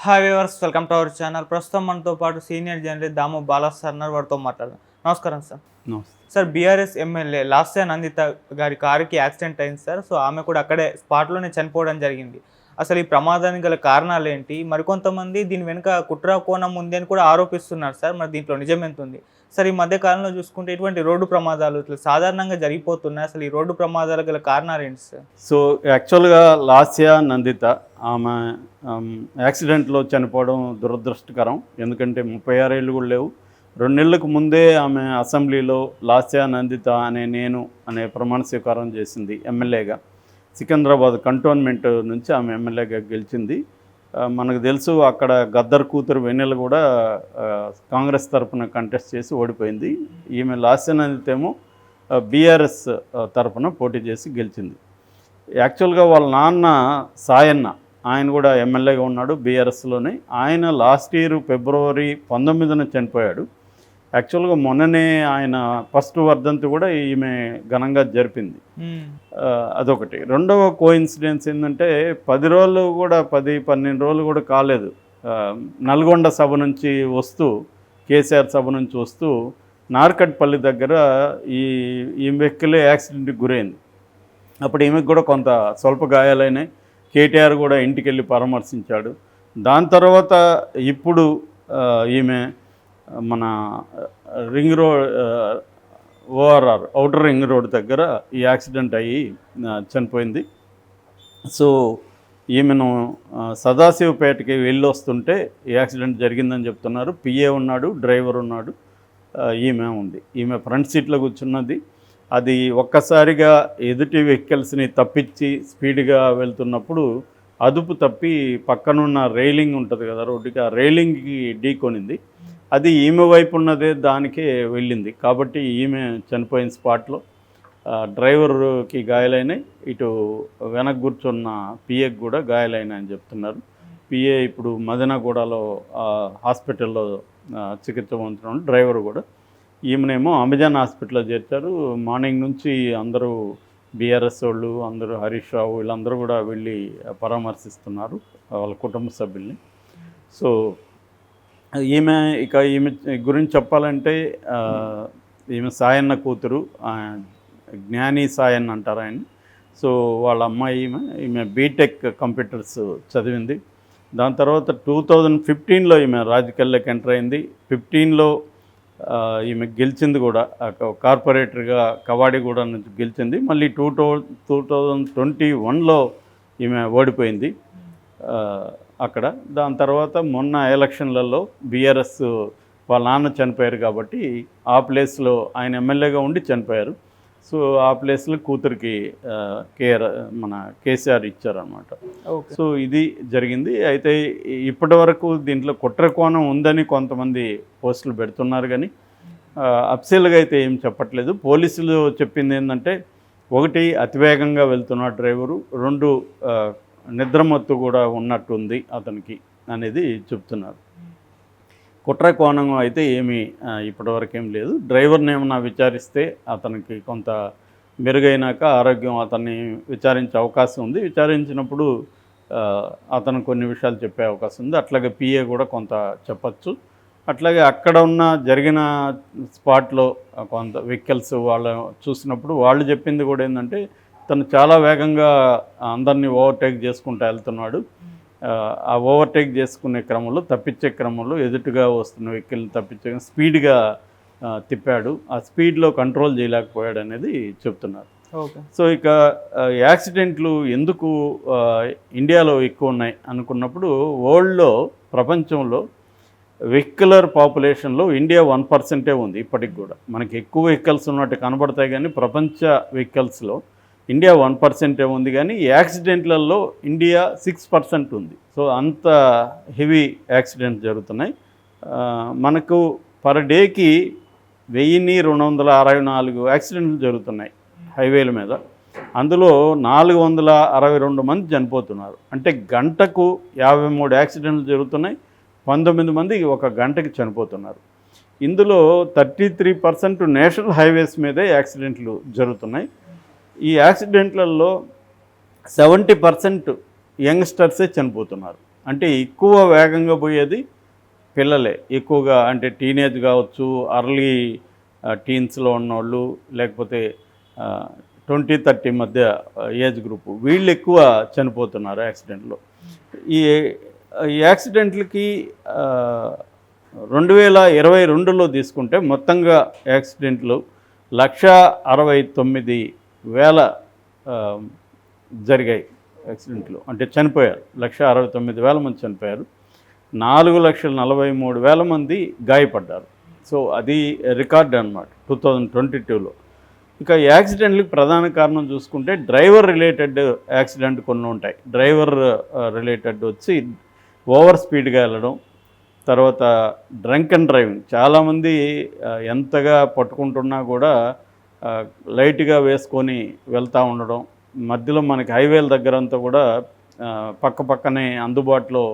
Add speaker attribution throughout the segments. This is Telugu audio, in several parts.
Speaker 1: Hi viewers, welcome to our channel. ప్రస్తుతం మనతో పాటు senior journalist Damu Bala sir ఉన్నారు. వారితో మాట్లాడదాం. నమస్కారం sir. Sir, BRS MLA Lasya Nanditha గారి కారుకి యాక్సిడెంట్ అయింది సార్. సో ఆమె కూడా అక్కడే స్పాట్లోనే చనిపోవడం జరిగింది. అసలు ఈ ప్రమాదానికి గల కారణాలు ఏంటి? మరికొంతమంది దీని వెనుక కుట్ర కోణం ఉంది అని కూడా ఆరోపిస్తున్నారు సార్. మరి దీంట్లో నిజం ఎంత ఉంది సార్? ఈ మధ్య కాలంలో చూసుకుంటే ఇటువంటి రోడ్డు ప్రమాదాలు ఇట్లా సాధారణంగా జరిగిపోతున్నాయి. అసలు ఈ రోడ్డు ప్రమాదాలకు గల కారణాలు ఏంటి సార్?
Speaker 2: సో యాక్చువల్గా లాస్య నందిత ఆమె యాక్సిడెంట్లో చనిపోవడం దురదృష్టకరం. ఎందుకంటే 36 ఏళ్ళు కూడా లేవు. 2 నెలలకు ముందే ఆమె అసెంబ్లీలో లాస్య నందిత అనే ప్రమాణ స్వీకారం చేసింది ఎమ్మెల్యేగా. సికింద్రాబాద్ కంటోన్మెంట్ నుంచి ఆమె ఎమ్మెల్యేగా గెలిచింది. మనకు తెలుసు అక్కడ గద్దర్ కూతురు వెన్నెల కూడా కాంగ్రెస్ తరఫున కంటెస్ట్ చేసి ఓడిపోయింది. ఈమె లాస్య నందిత ఏమో బీఆర్ఎస్ తరఫున పోటీ చేసి గెలిచింది. యాక్చువల్గా వాళ్ళ నాన్న సాయన్న, ఆయన కూడా ఎమ్మెల్యేగా ఉన్నాడు బీఆర్ఎస్లోనే. ఆయన లాస్ట్ ఇయర్ ఫిబ్రవరి 19న చనిపోయాడు. యాక్చువల్గా మొన్ననే ఆయన ఫస్ట్ వర్ధంతి కూడా ఈమె ఘనంగా జరిపింది. అదొకటి. రెండవ కోఇన్సిడెన్స్ ఏంటంటే 10 రోజులు కూడా 10-12 రోజులు కూడా కాలేదు, నల్గొండ సభ నుంచి వస్తూ, కేసీఆర్ సభ నుంచి వస్తూ నార్కట్పల్లి దగ్గర ఈ వెహికల్ యాక్సిడెంట్కి గురైంది. అప్పుడు ఈమెకు కూడా కొంత స్వల్ప గాయాలైనాయి. కేటీఆర్ కూడా ఇంటికి వెళ్ళి పరామర్శించాడు. దాని తర్వాత ఇప్పుడు ఈమె మన ring road ORR outer ring road దగ్గర ఈ యాక్సిడెంట్ అయ్యి చనిపోయింది. సో ఈమెను సదాశివపేటకి వెళ్ళి వస్తుంటే ఈ యాక్సిడెంట్ జరిగిందని చెప్తున్నారు. పిఏ ఉన్నాడు, డ్రైవర్ ఉన్నాడు, ఈమె ఉంది. ఈమె ఫ్రంట్ సీట్లో కూర్చున్నది. అది ఒక్కసారిగా ఎదుటి వెహికల్స్ని తప్పించి స్పీడ్గా వెళ్తున్నప్పుడు అదుపు తప్పి పక్కనున్న రైలింగ్ ఉంటుంది కదా రోడ్డుకి, ఆ రైలింగ్కి ఢీకొనింది. అది ఈమె వైపు ఉన్నదే దానికే వెళ్ళింది. కాబట్టి ఈమె చనిపోయిన స్పాట్లో. డ్రైవర్కి గాయాలైనాయి, ఇటు వెనక కూర్చున్న పిఏకి కూడా గాయాలైనాయని చెప్తున్నారు. పిఏ ఇప్పుడు మదనగూడలో హాస్పిటల్లో చికిత్స పొందుతున్నాడు. డ్రైవర్ కూడా. ఈమెనేమో అమెజాన్ హాస్పిటల్లో చేర్చారు. మార్నింగ్ నుంచి అందరూ బీఆర్ఎస్ వాళ్ళు అందరూ, హరీష్ రావు వీళ్ళందరూ కూడా వెళ్ళి పరామర్శిస్తున్నారు వాళ్ళ కుటుంబ సభ్యుల్ని. సో ఈమె గురించి చెప్పాలంటే ఈమె సాయన్న కూతురు, జ్ఞాని సాయన్న అంటారు ఆయన. సో వాళ్ళ అమ్మాయి ఈమె బీటెక్ కంప్యూటర్స్ చదివింది. దాని తర్వాత 2015లో ఈమె రాజకీయాల్లోకి ఎంటర్ అయింది. 15లో ఈమె గెలిచింది కూడా, కార్పొరేటర్గా కవాడిగూడ నుంచి గెలిచింది. మళ్ళీ 2021లో ఈమె ఓడిపోయింది అక్కడ. దాని తర్వాత మొన్న ఎలక్షన్లలో బీఆర్ఎస్ వాళ్ళ నాన్న చనిపోయారు కాబట్టి ఆ ప్లేస్లో ఆయన ఎమ్మెల్యేగా ఉండి చనిపోయారు. సో ఆ ప్లేస్లో కూతురికి మన కేసీఆర్ ఇచ్చారనమాట. సో ఇది జరిగింది. అయితే ఇప్పటి వరకు దీంట్లో కుట్ర కోణం ఉందని కొంతమంది పోస్టులు పెడుతున్నారు, కానీ అఫీషియల్గా అయితే ఏం చెప్పట్లేదు. పోలీసులు చెప్పింది ఏంటంటే, 1 అతివేగంగా వెళ్తున్న డ్రైవరు, 2 నిద్రమత్తు కూడా ఉన్నట్టుంది అతనికి అనేది చెప్తున్నారు. కుట్ర కోణం అయితే ఏమీ ఇప్పటివరకు ఏం లేదు. డ్రైవర్ని ఏమన్నా విచారిస్తే అతనికి కొంత మెరుగైనాక ఆరోగ్యం అతన్ని విచారించే అవకాశం ఉంది. విచారించినప్పుడు అతను కొన్ని విషయాలు చెప్పే అవకాశం ఉంది. అట్లాగే పిఏ కూడా కొంత చెప్పచ్చు. అట్లాగే అక్కడ ఉన్న జరిగిన స్పాట్లో కొంత వెహికల్స్ వాళ్ళు చూసినప్పుడు వాళ్ళు చెప్పింది కూడా ఏంటంటే, తను చాలా వేగంగా అందరినీ ఓవర్టేక్ చేసుకుంటూ వెళ్తున్నాడు. ఆ ఓవర్టేక్ చేసుకునే క్రమంలో, తప్పించే క్రమంలో ఎదుటిగా వస్తున్న వెహికల్ని తప్పించే స్పీడ్గా తిప్పాడు. ఆ స్పీడ్లో కంట్రోల్ చేయలేకపోయాడు అనేది చెప్తున్నారు. సో ఇక యాక్సిడెంట్లు ఎందుకు ఇండియాలో ఎక్కువ ఉన్నాయి అనుకున్నప్పుడు, వరల్డ్లో, ప్రపంచంలో వెహికులర్ పాపులేషన్లో ఇండియా 1% ఉంది ఇప్పటికి కూడా. మనకి ఎక్కువ వెహికల్స్ ఉన్నట్టు కనబడతాయి, కానీ ప్రపంచ వెహికల్స్లో ఇండియా 1% ఉంది, కానీ యాక్సిడెంట్లలో ఇండియా 6% ఉంది. సో అంత హెవీ యాక్సిడెంట్స్ జరుగుతున్నాయి. మనకు పర్ డేకి 1264 యాక్సిడెంట్లు జరుగుతున్నాయి హైవేల మీద. అందులో 462 మంది చనిపోతున్నారు. అంటే గంటకు 53 యాక్సిడెంట్లు జరుగుతున్నాయి. 19 మంది ఒక గంటకి చనిపోతున్నారు. ఇందులో 33% నేషనల్ హైవేస్ మీదే యాక్సిడెంట్లు జరుగుతున్నాయి. ఈ యాక్సిడెంట్లలో 70% యంగ్స్టర్సే చనిపోతున్నారు. అంటే ఎక్కువ వేగంగా పోయేది పిల్లలే ఎక్కువగా, అంటే టీనేజ్ కావచ్చు, అర్లీ టీన్స్లో ఉన్నవాళ్ళు, లేకపోతే 20-30 మధ్య ఏజ్ గ్రూపు, వీళ్ళు ఎక్కువ చనిపోతున్నారు యాక్సిడెంట్లో. ఈ ఈ యాక్సిడెంట్లకి 2022లో తీసుకుంటే మొత్తంగా యాక్సిడెంట్లు 169,000 జరిగాయి యాక్సిడెంట్లు, అంటే చనిపోయారు. 169,000 మంది చనిపోయారు. 4,43,000 మంది గాయపడ్డారు. సో అది రికార్డ్ అన్నమాట 2022లో. ఇక యాక్సిడెంట్లకు ప్రధాన కారణం చూసుకుంటే డ్రైవర్ రిలేటెడ్ యాక్సిడెంట్ కొన్ని ఉంటాయి. డ్రైవర్ రిలేటెడ్ వచ్చి ఓవర్ స్పీడ్గా వెళ్ళడం, తర్వాత డ్రంక్ అండ్ డ్రైవింగ్. చాలామంది ఎంతగా పట్టుకుంటున్నా కూడా లైట్గా వేసుకొని వెళ్తూ ఉండడం, మధ్యలో మనకి హైవేల దగ్గరంతా కూడా పక్కనే అందుబాటులో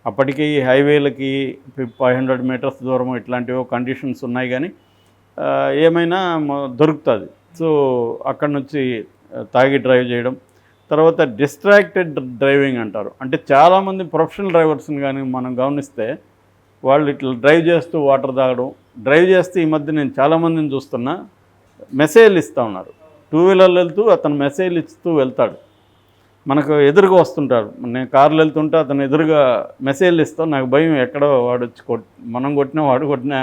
Speaker 2: అప్పటికీ హైవేలకి 500 మీటర్స్ దూరం ఇట్లాంటివో కండిషన్స్ ఉన్నాయి, కానీ ఏమైనా దొరుకుతుంది. సో అక్కడి నుంచి తాగి డ్రైవ్ చేయడం, తర్వాత డిస్ట్రాక్టెడ్ డ్రైవింగ్ అంటారు. అంటే చాలామంది ప్రొఫెషనల్ డ్రైవర్స్ని కానీ మనం గమనిస్తే వాళ్ళు ఇట్లా డ్రైవ్ చేస్తూ వాటర్ తాగడం, డ్రైవ్ చేస్తే ఈ మధ్య నేను చాలామందిని చూస్తున్నా మెసేజ్లు ఇస్తూ ఉన్నారు. 2 వీలర్లు వెళ్తూ అతను మెసేజ్లు ఇస్తూ వెళ్తాడు, మనకు ఎదురుగా వస్తుంటాడు. నేను కార్లు వెళ్తుంటే అతను ఎదురుగా మెసేజ్లు ఇస్తాం, నాకు భయం ఎక్కడో వాడు వచ్చి మనం కొట్టినా వాడు కొట్టినా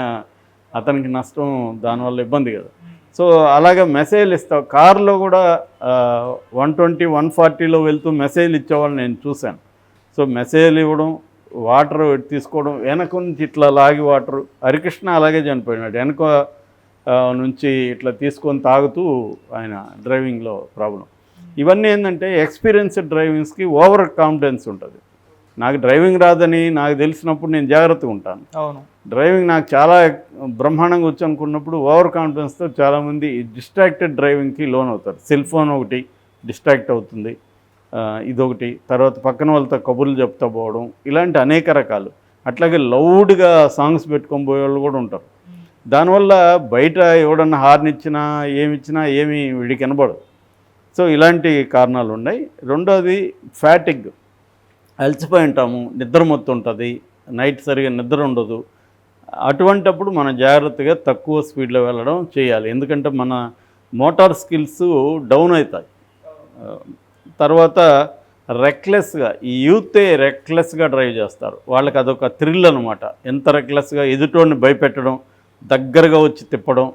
Speaker 2: అతనికి నష్టం, దానివల్ల ఇబ్బంది కదా. సో అలాగే మెసేజ్లు ఇస్తాం. కారులో కూడా 120, 140లో వెళ్తూ మెసేజ్లు ఇచ్చేవాళ్ళు నేను చూశాను. సో మెసేజ్లు ఇవ్వడం, వాటర్ తీసుకోవడం, వెనక నుంచి ఇట్లా లాగి వాటర్. హరికృష్ణ అలాగే చనిపోయినాడు, వెనక నుంచి ఇట్లా తీసుకొని తాగుతూ ఆయన డ్రైవింగ్లో ప్రాబ్లం. ఇవన్నీ ఏంటంటే ఎక్స్పీరియన్స్డ్ డ్రైవింగ్స్కి ఓవర్ కాన్ఫిడెన్స్ ఉంటుంది. నాకు డ్రైవింగ్ రాదని నాకు తెలిసినప్పుడు నేను జాగ్రత్తగా ఉంటాను.
Speaker 1: అవును,
Speaker 2: డ్రైవింగ్ నాకు చాలా బ్రహ్మాండంగా వచ్చి అనుకున్నప్పుడు ఓవర్ కాన్ఫిడెన్స్తో చాలామంది డిస్ట్రాక్టెడ్ డ్రైవింగ్కి లోన్ అవుతారు. సెల్ ఫోన్ ఒకటి డిస్ట్రాక్ట్ అవుతుంది, ఇదొకటి. తర్వాత పక్కన వాళ్ళతో కబుర్లు చెప్తా పోవడం, ఇలాంటి అనేక రకాలు. అట్లాగే లౌడ్గా సాంగ్స్ పెట్టుకొని పోయే వాళ్ళు కూడా ఉంటారు. దానివల్ల బయట ఎవడన్నా హార్న్ ఇచ్చినా ఏమీ వీడికి వినబడదు. సో ఇలాంటి కారణాలు ఉన్నాయి. రెండోది ఫ్యాటిగ్, అలసిపోయి ఉంటాము, నిద్ర మొత్తం ఉంటుంది, నైట్ సరిగా నిద్ర ఉండదు. అటువంటప్పుడు మనం జాగ్రత్తగా తక్కువ స్పీడ్లో వెళ్ళడం చేయాలి, ఎందుకంటే మన మోటార్ స్కిల్స్ డౌన్ అవుతాయి. తర్వాత రెక్లెస్గా, ఈ యూతే రెక్లెస్గా డ్రైవ్ చేస్తారు. వాళ్ళకి అదొక థ్రిల్ అనమాట. ఎంత రెక్లెస్గా ఎదుటోడిని భయపెట్టడం, దగ్గరగా వచ్చి తిప్పడం,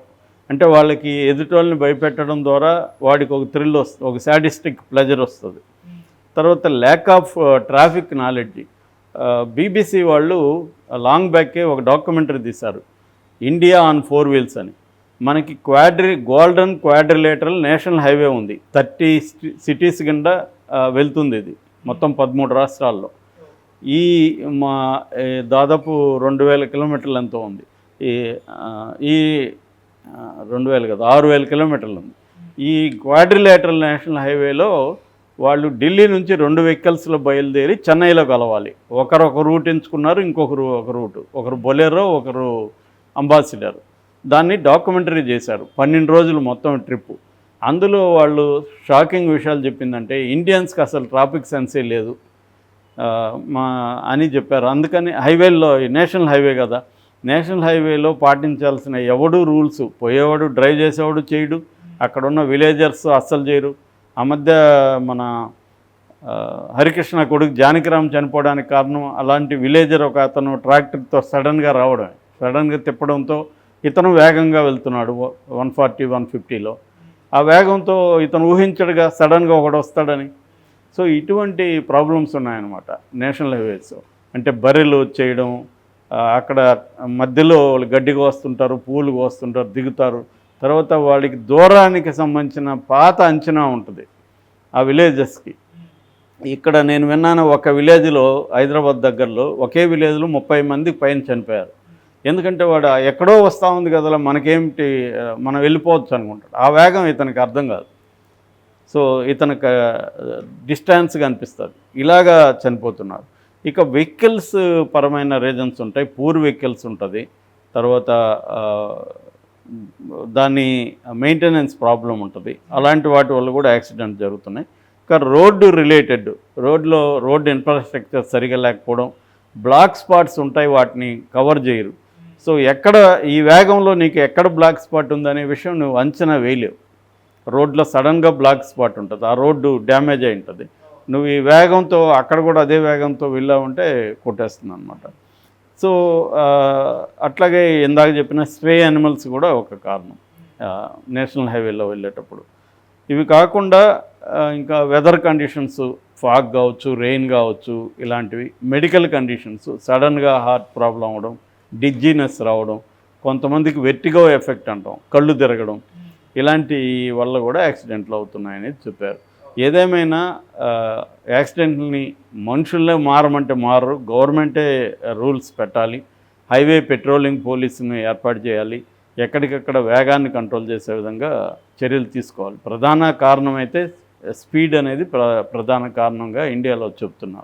Speaker 2: అంటే వాళ్ళకి ఎదుటోళ్ళని భయపెట్టడం ద్వారా వాడికి ఒక థ్రిల్ వస్తుంది, ఒక సాడిస్టిక్ ప్లెజర్ వస్తుంది. తర్వాత lack of traffic knowledge. BBC వాళ్ళు లాంగ్ బ్యాకే ఒక డాక్యుమెంటరీ తీశారు, ఇండియా ఆన్ 4 వీల్స్ అని. మనకి గోల్డెన్ క్వాడ్రిలేటరల్ నేషనల్ హైవే ఉంది, 30 సిటీస్ కింద వెళ్తుంది. ఇది మొత్తం 13 రాష్ట్రాల్లో. మా దాదాపు 2,000 కిలోమీటర్లు ఎంతో ఉంది. ఈ 2,000 కాదు, 6,000 కిలోమీటర్లు ఉంది. ఈ క్వాడ్రిలేటరల్ నేషనల్ హైవేలో వాళ్ళు ఢిల్లీ నుంచి 2 వెహికల్స్లో బయలుదేరి చెన్నైలో కలవాలి. ఒకరు ఒక రూట్ ఎంచుకున్నారు, ఇంకొకరు ఒక రూటు, ఒకరు బొలెరో, ఒకరు అంబాసిడర్. దాన్ని డాక్యుమెంటరీ చేశారు, 12 రోజులు మొత్తం ట్రిప్పు. అందులో వాళ్ళు షాకింగ్ విషయాలు చెప్పిందంటే ఇండియన్స్కి అసలు ట్రాఫిక్ సెన్సే లేదు అని చెప్పారు. అందుకని హైవేల్లో, నేషనల్ హైవే కదా, నేషనల్ హైవేలో పాటించాల్సిన ఎవడు రూల్స్, పోయేవాడు డ్రైవ్ చేసేవాడు చేయడు, అక్కడున్న విలేజర్స్ అస్సలు చేయరు. ఆ మధ్య మన హరికృష్ణ కొడుకు జానకిరామ్ చనిపోవడానికి కారణం అలాంటి విలేజర్ ఒక అతను ట్రాక్టర్తో సడన్గా రావడమే, సడన్గా తిప్పడంతో ఇతను వేగంగా వెళ్తున్నాడు 140, 150లో. ఆ వేగంతో ఇతను ఊహించడుగా సడన్గా ఒకడు వస్తాడని. సో ఇటువంటి ప్రాబ్లమ్స్ ఉన్నాయన్నమాట నేషనల్ హైవేస్. అంటే బర్రెలు వచ్చేయడం, అక్కడ మధ్యలో వాళ్ళు గడ్డి కోస్తుంటారు, పూలు కోస్తుంటారు, దిగుతారు. తర్వాత వాళ్ళకి దూరానికి సంబంధించిన పాత అంచనా ఉంటుంది ఆ విలేజెస్కి. ఇక్కడ నేను విన్నాను, ఒక విలేజ్లో హైదరాబాద్ దగ్గరలో ఒకే విలేజ్లో 30 మంది పైన చనిపోయారు. ఎందుకంటే వాడు ఎక్కడో వస్తూ ఉంది కదా, మనకేమిటి, మనం వెళ్ళిపోవచ్చు అనుకుంటాడు. ఆ వేగం ఇతనికి అర్థం కాదు. సో ఇతనికి డిస్టెన్స్గా అనిపిస్తుంది, ఇలాగా చనిపోతున్నారు. ఇక వెహికల్స్ పరమైన రీజన్స్ ఉంటాయి. పూర్ వెహికల్స్ ఉంటుంది, తర్వాత దాని మెయింటెనెన్స్ ప్రాబ్లం ఉంటుంది. అలాంటి వాటి వల్ల కూడా యాక్సిడెంట్ జరుగుతున్నాయి. ఇక ఇంకా రోడ్డు రిలేటెడ్ రోడ్డు ఇన్ఫ్రాస్ట్రక్చర్ సరిగా లేకపోవడం, బ్లాక్ స్పాట్స్ ఉంటాయి, వాటిని కవర్ చేయరు. సో ఎక్కడ ఈ వేగంలో నీకు ఎక్కడ బ్లాక్ స్పాట్ ఉందనే విషయం నువ్వు అంచనా వేయలేవు. రోడ్లో సడన్గా బ్లాక్ స్పాట్ ఉంటుంది, ఆ రోడ్డు డ్యామేజ్ అయి ఉంటుంది, నువ్వు ఈ వేగంతో అక్కడ కూడా అదే వేగంతో వెళ్ళావంటే కొట్టేస్తుంది అనమాట. సో అట్లాగే ఇందాక చెప్పిన స్ట్రే యానిమల్స్ కూడా ఒక కారణం నేషనల్ హైవేలో వెళ్ళేటప్పుడు. ఇవి కాకుండా ఇంకా వెదర్ కండిషన్స్, ఫాగ్ కావచ్చు, రెయిన్ కావచ్చు, ఇలాంటివి మెడికల్ కండిషన్స్, సడన్గా హార్ట్ ప్రాబ్లం అవ్వడం, డిజ్జీనెస్ రావడం, కొంతమందికి వెర్టిగో ఎఫెక్ట్ అంటాం, కళ్ళు తిరగడం, ఇలాంటి వల్ల కూడా యాక్సిడెంట్లు అవుతున్నాయని చెప్పారు. ఏదేమైనా యాక్సిడెంట్ని మనుషుల్లే మారమంటే మారరు, గవర్నమెంటే రూల్స్ పెట్టాలి, హైవే పెట్రోలింగ్ పోలీసుని ఏర్పాటు చేయాలి, ఎక్కడికక్కడ వేగాన్ని కంట్రోల్ చేసే విధంగా చర్యలు తీసుకోవాలి. ప్రధాన కారణం అయితే స్పీడ్ అనేది ప్రధాన కారణంగా ఇండియాలో చెప్తున్నారు.